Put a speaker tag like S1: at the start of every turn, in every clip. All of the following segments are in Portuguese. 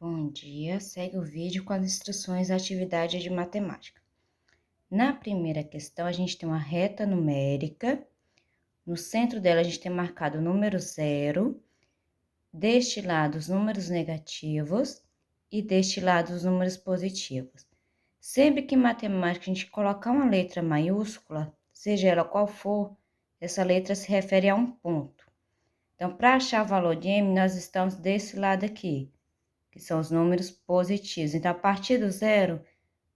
S1: Bom dia, segue o vídeo com as instruções da atividade de matemática. Na primeira questão, a gente tem uma reta numérica, no centro dela a gente tem marcado o número 0, deste lado os números negativos e deste lado os números positivos. Sempre que em matemática a gente colocar uma letra maiúscula, seja ela qual for, essa letra se refere a um ponto. Então, para achar o valor de m, nós estamos desse lado aqui, que são os números positivos. Então, a partir do 0,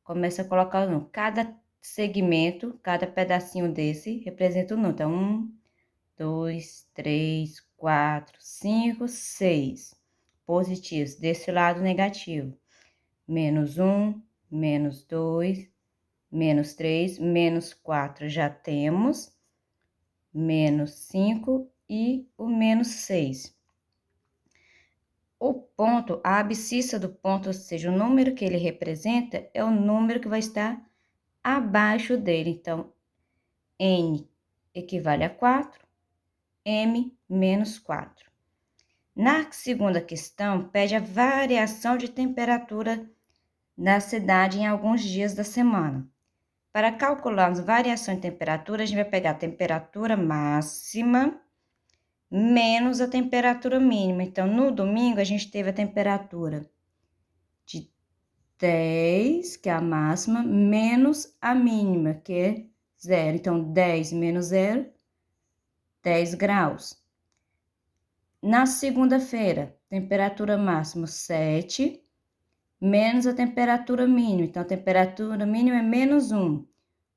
S1: começa a colocar o número. Cada segmento, cada pedacinho desse representa um número. Então, 1, 2, 3, 4, 5, 6 positivos. Desse lado, negativo. Menos 1, menos 2, menos 3, menos 4 já temos. Menos 5 e o menos 6. O ponto, a abscissa do ponto, ou seja, o número que ele representa, é o número que vai estar abaixo dele. Então, n equivale a 4, m menos 4. Na segunda questão, pede a variação de temperatura na cidade em alguns dias da semana. Para calcularmos variação de temperatura, a gente vai pegar a temperatura máxima menos a temperatura mínima. Então, no domingo, a gente teve a temperatura de 10, que é a máxima, menos a mínima, que é 0. Então, 10 menos 0, 10 graus. Na segunda-feira, temperatura máxima 7, menos a temperatura mínima. Então, a temperatura mínima é menos 1.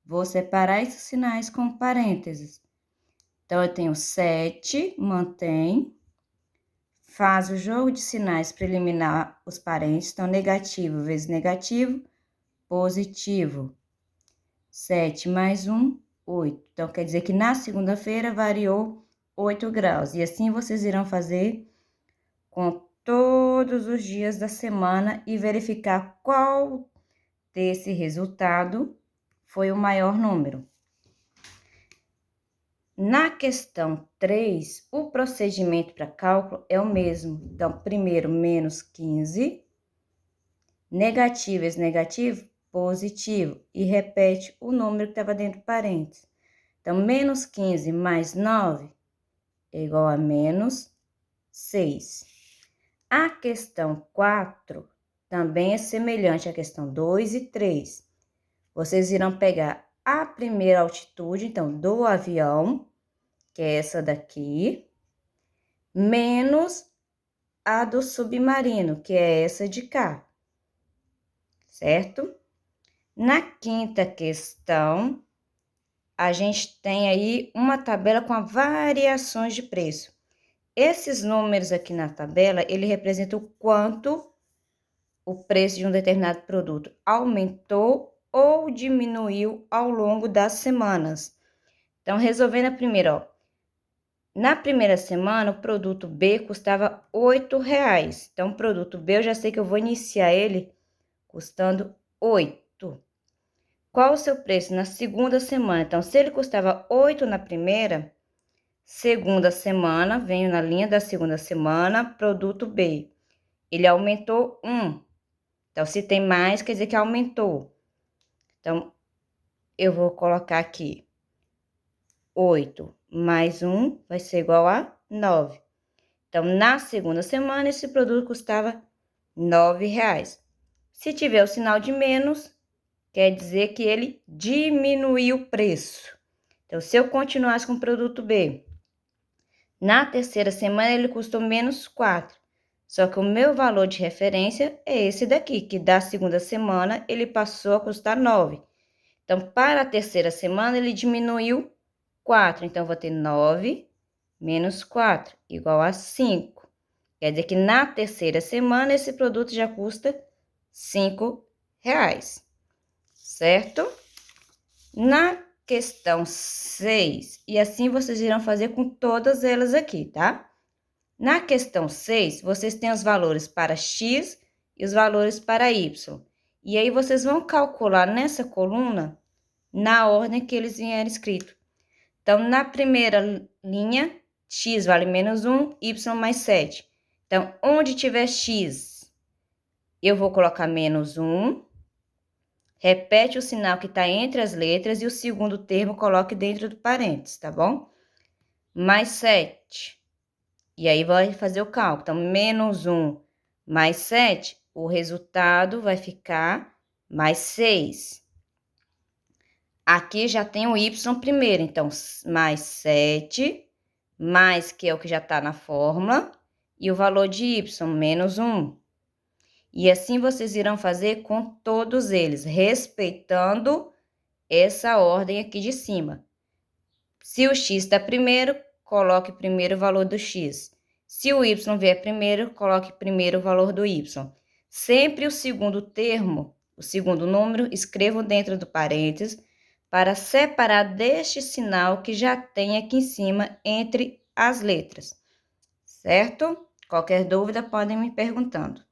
S1: Vou separar esses sinais com parênteses. Então, eu tenho 7, mantém. Faz o jogo de sinais para eliminar os parênteses. Então, negativo vezes negativo, positivo. 7 mais 1, 8. Então, quer dizer que na segunda-feira variou 8 graus. E assim vocês irão fazer com todos os dias da semana e verificar qual desse resultado foi o maior número. Na questão 3, o procedimento para cálculo é o mesmo. Então, primeiro, menos 15, negativo vezes negativo, positivo, e repete o número que estava dentro do parênteses. Então, menos 15 mais 9 é igual a menos 6. A questão 4 também é semelhante à questão 2 e 3. Vocês irão pegar a primeira altitude, então, do avião, que é essa daqui, menos a do submarino, que é essa de cá, certo? Na quinta questão, a gente tem aí uma tabela com variações de preço. Esses números aqui na tabela, ele representa o quanto o preço de um determinado produto aumentou ou diminuiu ao longo das semanas. Então, resolvendo a primeira, ó. Na primeira semana, o produto B custava R$8. Então, o produto B, eu já sei que eu vou iniciar ele custando 8. Qual o seu preço na segunda semana? Então, se ele custava 8 na primeira, segunda semana, venho na linha da segunda semana, produto B. Ele aumentou 1. Então, se tem mais, quer dizer que aumentou. Então, eu vou colocar aqui 8 mais 1 vai ser igual a 9. Então, na segunda semana, esse produto custava R$9. Se tiver o sinal de menos, quer dizer que ele diminuiu o preço. Então, se eu continuasse com o produto B, na terceira semana ele custou menos 4. Só que o meu valor de referência é esse daqui, que da segunda semana ele passou a custar 9. Então, para a terceira semana ele diminuiu 4. Então, eu vou ter 9 menos 4, igual a 5. Quer dizer que na terceira semana esse produto já custa R$5, certo? Na questão 6, e assim vocês irão fazer com todas elas aqui, tá? Na questão 6, vocês têm os valores para x e os valores para y. E aí vocês vão calcular nessa coluna na ordem que eles vierem escrito. Então, na primeira linha, x vale menos 1, y mais 7. Então, onde tiver x, eu vou colocar menos 1. Repete o sinal que está entre as letras e o segundo termo coloque dentro do parênteses, tá bom? Mais 7. E aí, vai fazer o cálculo. Então, menos 1 mais 7, o resultado vai ficar mais 6. Aqui já tem o y primeiro, então, mais 7, mais, que é o que já está na fórmula, e o valor de y, menos 1. E assim vocês irão fazer com todos eles, respeitando essa ordem aqui de cima. Se o x está primeiro, coloque primeiro o valor do x. Se o y vier primeiro, coloque primeiro o valor do y. Sempre o segundo termo, o segundo número, escrevam dentro do parênteses para separar deste sinal que já tem aqui em cima entre as letras, certo? Qualquer dúvida, podem me perguntando.